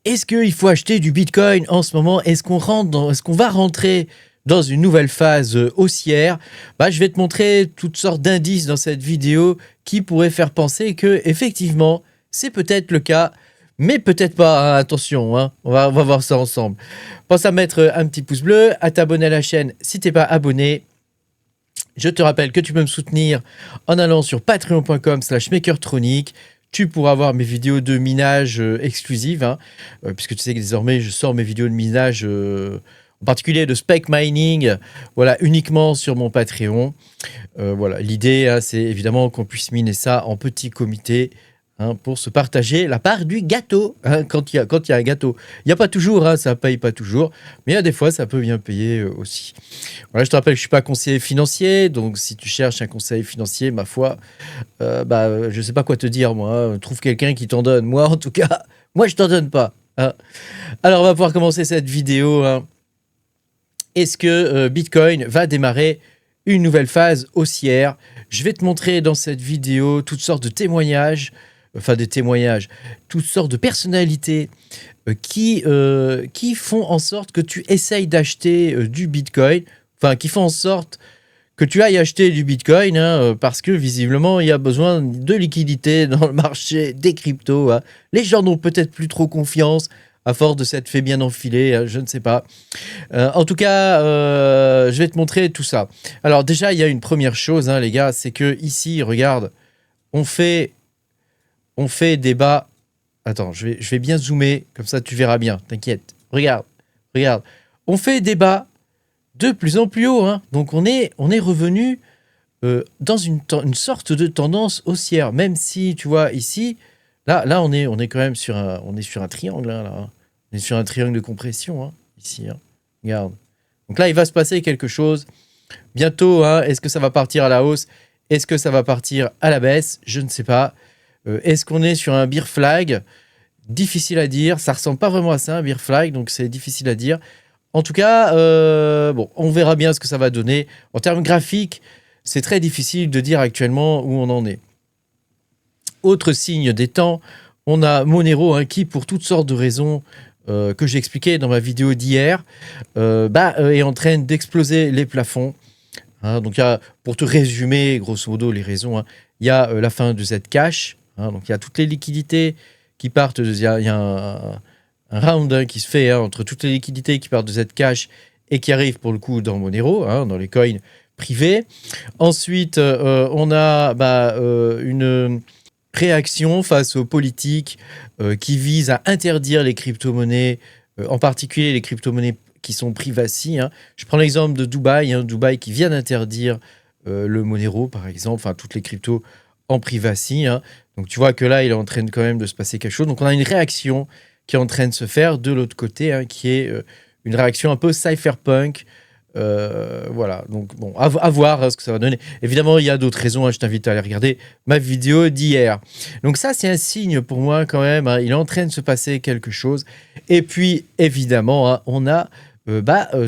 Est-ce qu'il faut acheter du Bitcoin en ce moment? Est-ce qu'on va rentrer dans une nouvelle phase haussière? Je vais te montrer toutes sortes d'indices dans cette vidéo qui pourraient faire penser que effectivement, c'est peut-être le cas, mais peut-être pas. Hein, attention, hein, on va voir ça ensemble. Pense à mettre un petit pouce bleu, à t'abonner à la chaîne si t'es pas abonné. Je te rappelle que tu peux me soutenir en allant sur patreon.com/makertronic. Tu pourras voir mes vidéos de minage exclusives, hein, puisque tu sais que désormais, je sors mes vidéos de minage, en particulier de spec mining, voilà, uniquement sur mon Patreon. Voilà, l'idée, hein, c'est évidemment qu'on puisse miner ça en petit comité, hein, pour se partager la part du gâteau, hein, quand il y a un gâteau. Il n'y a pas toujours, hein, ça ne paye pas toujours, mais il y a des fois, ça peut bien payer aussi. Voilà, je te rappelle que je ne suis pas conseiller financier, donc si tu cherches un conseil financier, ma foi, je ne sais pas quoi te dire, moi. Hein. Trouve quelqu'un qui t'en donne. Moi, en tout cas, moi, je t'en donne pas. Hein. Alors, on va pouvoir commencer cette vidéo. Hein. Est-ce que Bitcoin va démarrer une nouvelle phase haussière? Je vais te montrer dans cette vidéo toutes sortes de témoignages, toutes sortes de personnalités qui font en sorte que tu essayes d'acheter du Bitcoin, qui font en sorte que tu ailles acheter du Bitcoin, hein, parce que visiblement, il y a besoin de liquidité dans le marché des cryptos. Hein. Les gens n'ont peut-être plus trop confiance à force de s'être fait bien enfiler, hein, je ne sais pas. En tout cas, je vais te montrer tout ça. Alors déjà, il y a une première chose, hein, les gars, c'est que ici, regarde, on fait débat. Attends, je vais bien zoomer, comme ça tu verras bien, t'inquiète. Regarde. On fait débat de plus en plus haut. Hein. Donc on est revenu dans une sorte de tendance haussière, même si, tu vois, ici, là on est quand même sur un triangle. Hein, là. On est sur un triangle de compression, hein, ici. Hein. Regarde. Donc là, il va se passer quelque chose. Bientôt, hein, est-ce que ça va partir à la hausse? Est-ce que ça va partir à la baisse? Je ne sais pas. Est-ce qu'on est sur un bear flag? Difficile à dire. Ça ressemble pas vraiment à ça, un bear flag, donc c'est difficile à dire. En tout cas, on verra bien ce que ça va donner. En termes graphiques, c'est très difficile de dire actuellement où on en est. Autre signe des temps, on a Monero, hein, qui, pour toutes sortes de raisons que j'ai expliquées dans ma vidéo d'hier, est en train d'exploser les plafonds. Hein, donc, pour te résumer, grosso modo, les raisons, hein, il y a la fin de Zcash. Hein, donc, il y a toutes les liquidités qui partent. Il y a un round, hein, qui se fait, hein, entre toutes les liquidités qui partent de Zcash et qui arrivent pour le coup dans Monero, hein, dans les coins privés. Ensuite, on a une réaction face aux politiques qui visent à interdire les crypto-monnaies, en particulier les crypto-monnaies qui sont privacy. Hein. Je prends l'exemple de Dubaï, hein, Dubaï qui vient d'interdire le Monero, par exemple, toutes les cryptos en privacy. Hein. Donc tu vois que là, il est en train quand même de se passer quelque chose. Donc on a une réaction qui est en train de se faire de l'autre côté, hein, qui est une réaction un peu cypherpunk. Voilà, donc bon, à voir, hein, ce que ça va donner. Évidemment, il y a d'autres raisons, hein, je t'invite à aller regarder ma vidéo d'hier. Donc ça, c'est un signe pour moi quand même, hein, il est en train de se passer quelque chose. Et puis, évidemment, hein, on a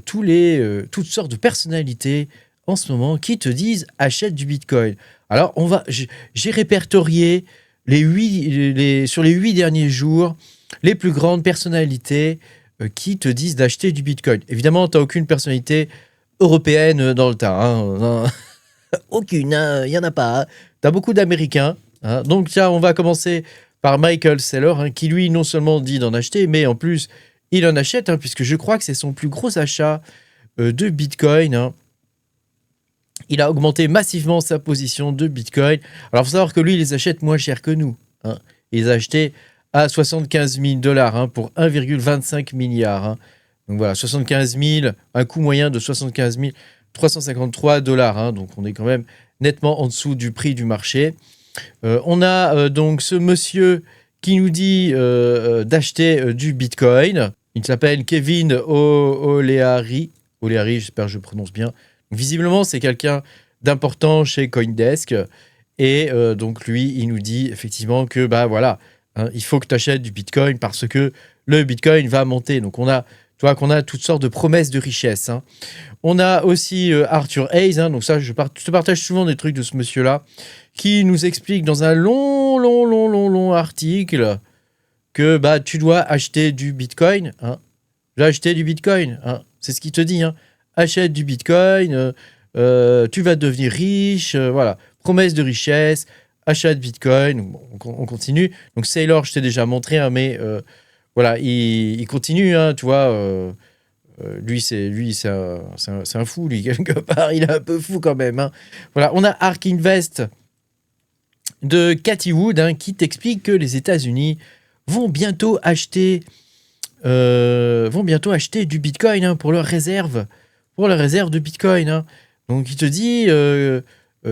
toutes sortes de personnalités en ce moment qui te disent « achète du Bitcoin ». Alors, j'ai répertorié sur les 8 derniers jours les plus grandes personnalités qui te disent d'acheter du Bitcoin. Évidemment, tu n'as aucune personnalité européenne dans le tas. Hein. Aucune, il n'y en a pas. Hein. Tu as beaucoup d'Américains. Hein. Donc, tiens, on va commencer par Michael Saylor, hein, qui lui, non seulement dit d'en acheter, mais en plus, il en achète, hein, puisque je crois que c'est son plus gros achat de Bitcoin. Hein. Il a augmenté massivement sa position de Bitcoin. Alors, il faut savoir que lui, il les achète moins cher que nous. Hein. Il les a achetés à 75 000 $, hein, pour 1,25 milliard. Hein. Donc voilà, 75 000, un coût moyen de 75 353 $. Hein. Donc on est quand même nettement en dessous du prix du marché. On a donc ce monsieur qui nous dit d'acheter du Bitcoin. Il s'appelle Kevin O'Leary. O'Leary, j'espère que je prononce bien. Donc, visiblement, c'est quelqu'un d'important chez CoinDesk. Et donc lui, il nous dit effectivement que voilà, hein, il faut que tu achètes du Bitcoin parce que le Bitcoin va monter. Donc on a toutes sortes de promesses de richesse. Hein. On a aussi Arthur Hayes. Hein, donc ça, je te partage souvent des trucs de ce monsieur-là qui nous explique dans un long article que bah, tu dois acheter du Bitcoin. Hein. Tu dois acheter du Bitcoin. Hein. C'est ce qu'il te dit. Hein. Achète du Bitcoin, tu vas devenir riche. Voilà. Promesse de richesse, achat de Bitcoin. Bon, on continue. Donc Saylor, je t'ai déjà montré, hein, mais voilà, il continue. Hein, tu vois. Lui, c'est un fou, lui, quelque part. Il est un peu fou quand même. Hein. Voilà, on a Ark Invest de Cathy Wood hein, qui t'explique que les États-Unis vont bientôt acheter du Bitcoin hein, pour leur réserve de Bitcoin. Hein. Donc, il te dit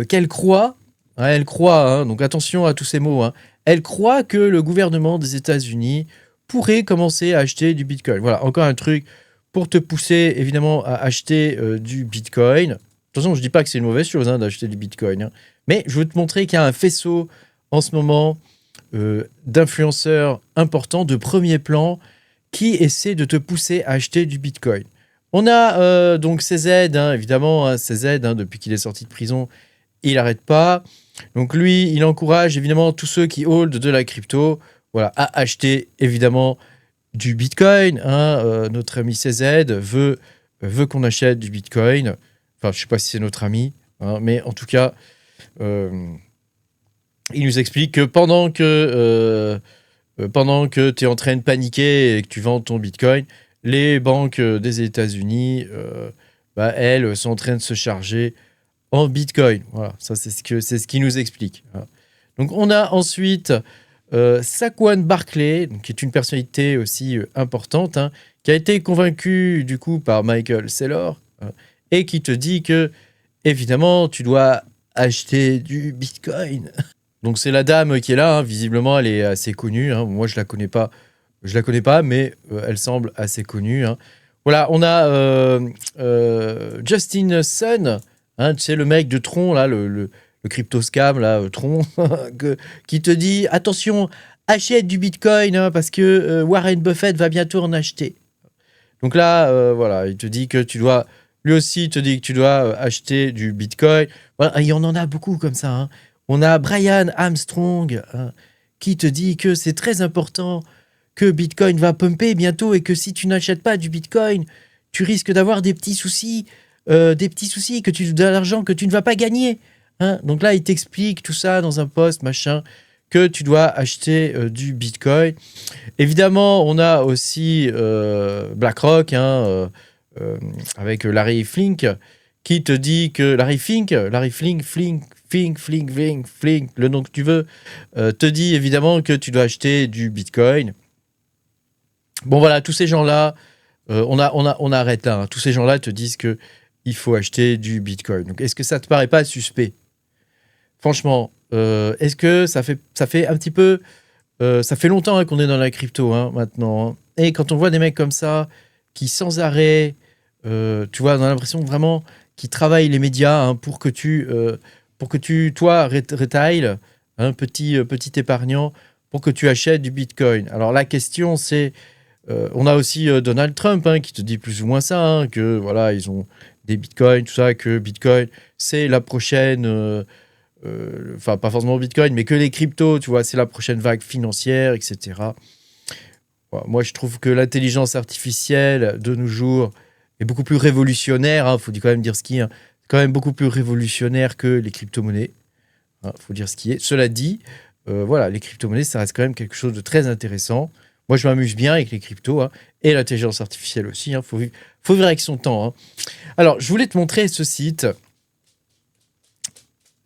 qu'elle croit, hein, hein, donc attention à tous ces mots, hein, elle croit que le gouvernement des États-Unis pourrait commencer à acheter du Bitcoin. Voilà, encore un truc pour te pousser évidemment à acheter du Bitcoin. Attention, je ne dis pas que c'est une mauvaise chose hein, d'acheter du Bitcoin, hein, mais je veux te montrer qu'il y a un faisceau en ce moment d'influenceurs importants de premier plan qui essaient de te pousser à acheter du Bitcoin. On a donc CZ, hein, évidemment, hein, CZ, hein, depuis qu'il est sorti de prison, il n'arrête pas. Donc lui, il encourage évidemment tous ceux qui hold de la crypto voilà, à acheter évidemment du Bitcoin. Hein. Notre ami CZ veut qu'on achète du Bitcoin. Enfin, je ne sais pas si c'est notre ami, hein, mais en tout cas, il nous explique que pendant que tu es en train de paniquer et que tu vends ton Bitcoin, les banques des États-Unis, elles sont en train de se charger en Bitcoin. Voilà, ça c'est ce qu'il nous explique. Hein. Donc on a ensuite Saquon Barkley, donc, qui est une personnalité aussi importante, hein, qui a été convaincu du coup par Michael Saylor hein, et qui te dit que évidemment tu dois acheter du Bitcoin. Donc c'est la dame qui est là, hein. Visiblement elle est assez connue. Hein. Moi je la connais pas, mais elle semble assez connue. Hein. Voilà, on a Justin Sun, hein, tu sais le mec de Tron là, le crypto scam là, Tron, qui te dit attention, achète du Bitcoin hein, parce que Warren Buffett va bientôt en acheter. Donc là, voilà, il te dit que tu dois, lui aussi il te dit que tu dois acheter du Bitcoin. Voilà, il y en a beaucoup comme ça. Hein. On a Brian Armstrong hein, qui te dit que c'est très important que Bitcoin va pumper bientôt et que si tu n'achètes pas du Bitcoin, tu risques d'avoir des petits soucis, de l'argent que tu ne vas pas gagner. Hein. Donc là, il t'explique tout ça dans un post, machin, que tu dois acheter du Bitcoin. Évidemment, on a aussi BlackRock, hein, avec Larry Fink, qui te dit que Larry Fink, le nom que tu veux, te dit évidemment que tu dois acheter du Bitcoin. Bon voilà, tous ces gens-là, on arrête là. Hein. Tous ces gens-là te disent que il faut acheter du Bitcoin. Donc est-ce que ça te paraît pas suspect ? Franchement, est-ce que ça fait un petit peu... ça fait longtemps hein, qu'on est dans la crypto hein, maintenant. Hein. Et quand on voit des mecs comme ça, qui sans arrêt, tu vois, on a l'impression vraiment qu'ils travaillent les médias hein, pour que tu, toi, retail, hein, petit épargnant, pour que tu achètes du Bitcoin. Alors la question, c'est... on a aussi Donald Trump hein, qui te dit plus ou moins ça, hein, que voilà, ils ont des Bitcoins, tout ça, que Bitcoin, c'est la prochaine... enfin pas forcément Bitcoin, mais que les cryptos, tu vois, c'est la prochaine vague financière, etc. Voilà, moi, je trouve que l'intelligence artificielle de nos jours est beaucoup plus révolutionnaire. Il faut quand même dire ce qui est. Hein, quand même beaucoup plus révolutionnaire que les crypto-monnaies. Il faut dire ce qui est. Cela dit, voilà, les crypto-monnaies, ça reste quand même quelque chose de très intéressant. Moi, je m'amuse bien avec les cryptos hein, et l'intelligence artificielle aussi. Faut vivre avec son temps. Hein. Alors, je voulais te montrer ce site.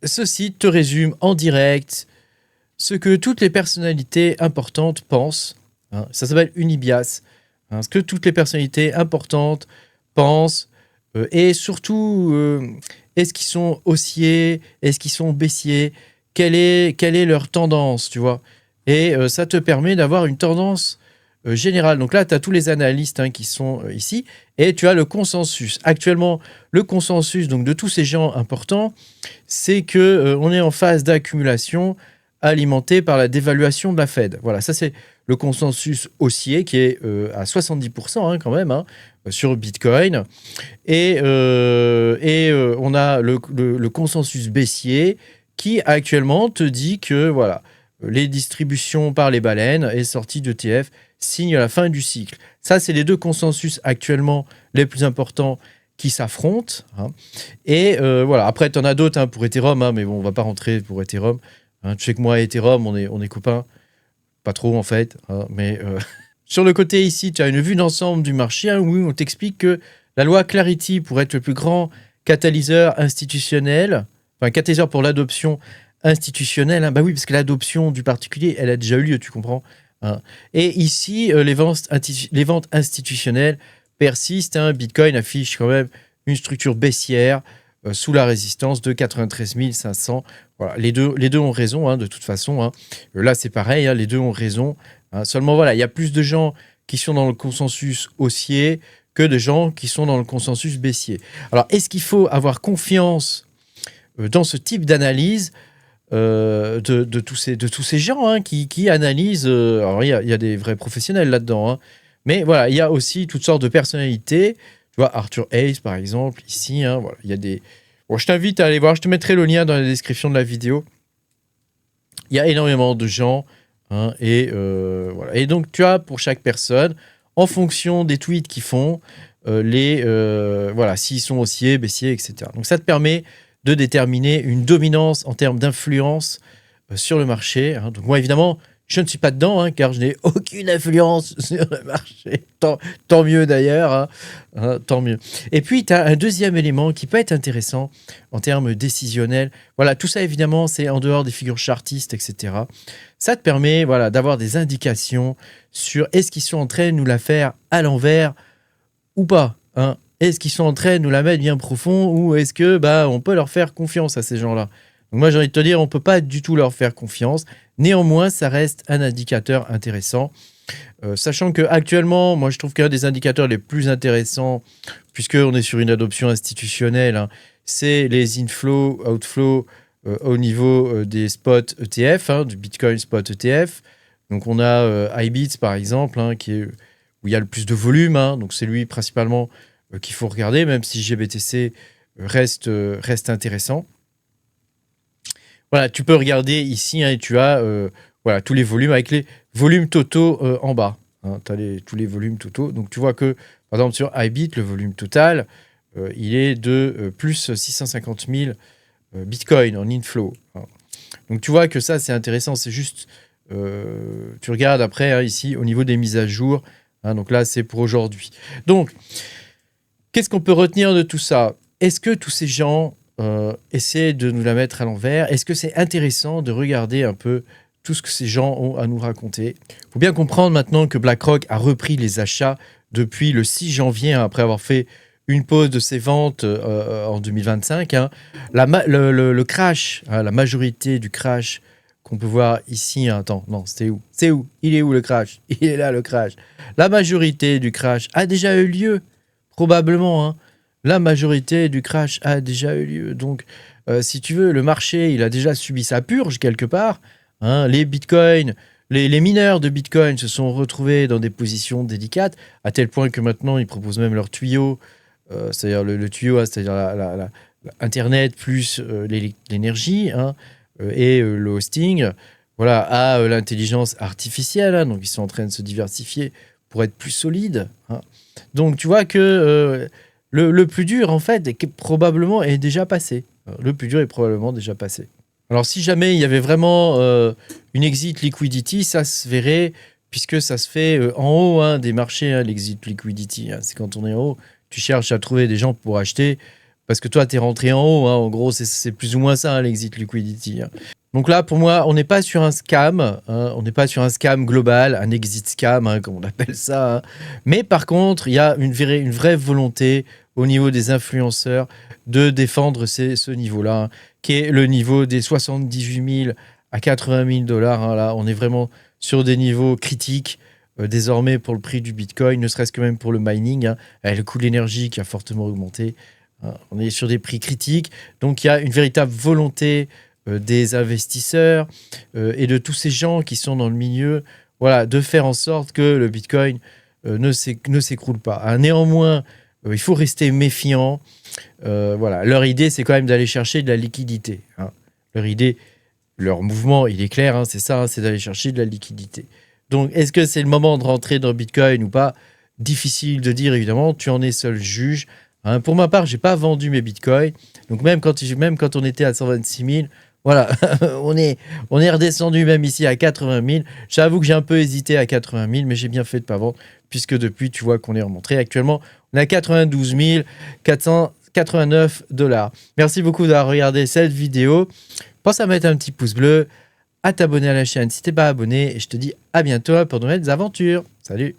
Ce site te résume en direct ce que toutes les personnalités importantes pensent. Hein. Ça s'appelle Unibias. Hein. Ce que toutes les personnalités importantes pensent et surtout est-ce qu'ils sont haussiers, est-ce qu'ils sont baissiers, quelle est leur tendance, tu vois. Et ça te permet d'avoir une tendance générale. Donc là, tu as tous les analystes hein, qui sont ici et tu as le consensus. Actuellement, le consensus donc, de tous ces gens importants, c'est qu'on est en phase d'accumulation alimentée par la dévaluation de la Fed. Voilà, ça c'est le consensus haussier qui est à 70% hein, quand même hein, sur Bitcoin. Et on a le consensus baissier qui actuellement te dit que voilà, les distributions par les baleines et sortie d'ETF signent la fin du cycle. Ça, c'est les deux consensus actuellement les plus importants qui s'affrontent. Hein. Et voilà, après, tu en as d'autres pour Ethereum, mais bon, on va pas rentrer pour Ethereum. Tu sais que moi et Ethereum, on est copains. Pas trop, en fait. Mais sur le côté ici, tu as une vue d'ensemble du marché où on t'explique que la loi Clarity pourrait être le plus grand catalyseur institutionnel, enfin, catalyseur pour l'adoption institutionnelle. Bah oui, parce que l'adoption du particulier, elle a déjà eu lieu, tu comprends. Et ici, les ventes institutionnelles persiste. Bitcoin affiche quand même une structure baissière sous la résistance de 93 500. Voilà, les deux ont raison, de toute façon. Là, c'est pareil, les deux ont raison. Seulement, voilà, il y a plus de gens qui sont dans le consensus haussier que de gens qui sont dans le consensus baissier. Alors, est-ce qu'il faut avoir confiance dans ce type d'analyse de tous ces gens qui analysent. Alors, il y a des vrais professionnels là-dedans. Mais voilà, il y a aussi toutes sortes de personnalités. Tu vois, Arthur Hayes, par exemple, ici. Voilà, il y a des... Bon, je t'invite à aller voir. Je te mettrai le lien dans la description de la vidéo. Il y a énormément de gens. Et voilà. Et donc, tu as pour chaque personne, en fonction des tweets qu'ils font, voilà, s'ils sont haussiers, baissiers, etc. Donc, ça te permet de déterminer une dominance en termes d'influence sur le marché. Donc moi, évidemment, je ne suis pas dedans, car je n'ai aucune influence sur le marché. Tant mieux d'ailleurs. Tant mieux. Et puis, tu as un deuxième élément qui peut être intéressant en termes décisionnels. Voilà, tout ça, évidemment, c'est en dehors des figures chartistes, etc. Ça te permet d'avoir des indications sur est-ce qu'ils sont en train de nous la faire à l'envers ou pas. Est-ce qu'ils sont en train de nous la mettre bien profond ou est-ce que on peut leur faire confiance à ces gens-là? Donc moi, j'ai envie de te dire, on ne peut pas du tout leur faire confiance. Néanmoins, ça reste un indicateur intéressant. Sachant qu'actuellement, moi, je trouve qu'un des indicateurs les plus intéressants, puisqu'on est sur une adoption institutionnelle, c'est les inflows, outflows au niveau des spots ETF, du Bitcoin spot ETF. Donc on a iBits, par exemple, où il y a le plus de volume. Donc c'est lui principalement qu'il faut regarder, même si GBTC reste intéressant. Voilà, tu peux regarder ici et tu as tous les volumes avec les volumes totaux en bas. Tu as tous les volumes totaux. Donc tu vois que, par exemple, sur iBit, le volume total, il est de plus 650 000 Bitcoin en inflow. Donc tu vois que ça, c'est intéressant. C'est juste, tu regardes après ici au niveau des mises à jour. Donc là, c'est pour aujourd'hui. Donc, qu'est-ce qu'on peut retenir de tout ça? Est-ce que tous ces gens essaient de nous la mettre à l'envers? Est-ce que c'est intéressant de regarder un peu tout ce que ces gens ont à nous raconter? Il faut bien comprendre maintenant que BlackRock a repris les achats depuis le 6 janvier, après avoir fait une pause de ses ventes en 2025. Le crash, la majorité du crash qu'on peut voir ici. Attends, non, c'était où? C'est où? Il est où le crash? Il est là, le crash. La majorité du crash a déjà eu lieu. Probablement, la majorité du crash a déjà eu lieu. Donc, si tu veux, le marché, il a déjà subi sa purge quelque part. Les bitcoins, les mineurs de bitcoin se sont retrouvés dans des positions délicates, à tel point que maintenant, ils proposent même leur tuyau, c'est-à-dire le tuyau, c'est-à-dire Internet plus l'énergie et le hosting, à l'intelligence artificielle. Donc, ils sont en train de se diversifier pour être plus solides. Donc, tu vois que le plus dur, en fait, probablement est déjà passé. Le plus dur est probablement déjà passé. Alors, si jamais il y avait vraiment une exit liquidity, ça se verrait, puisque ça se fait en haut des marchés, l'exit liquidity. C'est quand on est en haut, tu cherches à trouver des gens pour acheter, parce que toi, tu es rentré en haut. En gros, c'est plus ou moins ça, l'exit liquidity. Donc là, pour moi, on n'est pas sur un scam, on n'est pas sur un scam global, un exit scam, comme on appelle ça. Mais par contre, il y a une vraie volonté au niveau des influenceurs de défendre ce niveau-là, qui est le niveau des 78 000 à 80 000 dollars. Là, on est vraiment sur des niveaux critiques désormais pour le prix du Bitcoin, ne serait-ce que même pour le mining, avec le coût de l'énergie qui a fortement augmenté. On est sur des prix critiques. Donc, il y a une véritable volonté des investisseurs et de tous ces gens qui sont dans le milieu, de faire en sorte que le Bitcoin ne s'écroule pas. Néanmoins, il faut rester méfiant. Leur idée, c'est quand même d'aller chercher de la liquidité. Leur idée, leur mouvement, il est clair, hein, c'est ça, hein, c'est d'aller chercher de la liquidité. Donc, est-ce que c'est le moment de rentrer dans Bitcoin ou pas? Difficile de dire, évidemment, tu en es seul juge. Hein. Pour ma part, j'ai pas vendu mes Bitcoins. Donc, même quand on était à 126 000, voilà, on est redescendu même ici à 80 000. J'avoue que j'ai un peu hésité à 80 000, mais j'ai bien fait de pas vendre, puisque depuis, tu vois qu'on est remonté. Actuellement, on est à 92 489 $. Merci beaucoup d'avoir regardé cette vidéo. Pense à mettre un petit pouce bleu, à t'abonner à la chaîne si t'es pas abonné, et je te dis à bientôt pour de nouvelles aventures. Salut!